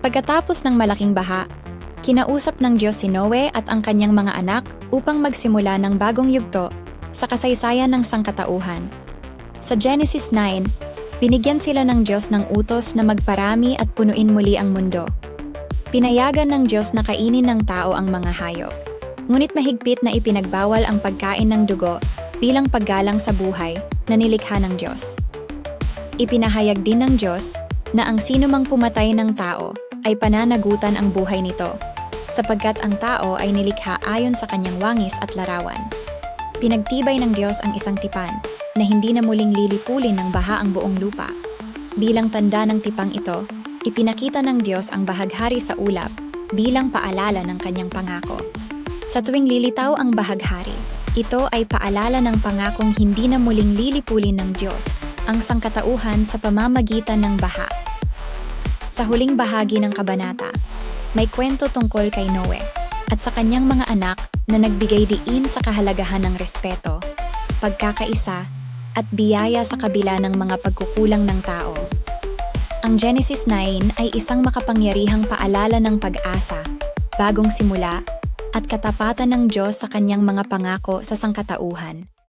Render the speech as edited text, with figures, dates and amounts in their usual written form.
Pagkatapos ng malaking baha, kinausap ng Diyos si Noe at ang kanyang mga anak upang magsimula ng bagong yugto sa kasaysayan ng sangkatauhan. Sa Genesis 9, binigyan sila ng Diyos ng utos na magparami at punuin muli ang mundo. Pinayagan ng Diyos na kainin ng tao ang mga hayop. Ngunit mahigpit na ipinagbawal ang pagkain ng dugo bilang paggalang sa buhay na nilikha ng Diyos. Ipinahayag din ng Diyos na ang sinumang pumatay ng tao ay pananagutan ang buhay nito, sapagkat ang tao ay nilikha ayon sa kanyang wangis at larawan. Pinagtibay ng Diyos ang isang tipan na hindi na muling lilipulin ng baha ang buong lupa. Bilang tanda ng tipang ito, ipinakita ng Diyos ang bahaghari sa ulap bilang paalala ng kanyang pangako. Sa tuwing lilitaw ang bahaghari, ito ay paalala ng pangakong hindi na muling lilipulin ng Diyos ang sangkatauhan sa pamamagitan ng baha. Sa huling bahagi ng kabanata, may kwento tungkol kay Noe at sa kanyang mga anak na nagbigay diin sa kahalagahan ng respeto, pagkakaisa, at biyaya sa kabila ng mga pagkukulang ng tao. Ang Genesis 9 ay isang makapangyarihang paalala ng pag-asa, bagong simula, at katapatan ng Diyos sa kanyang mga pangako sa sangkatauhan.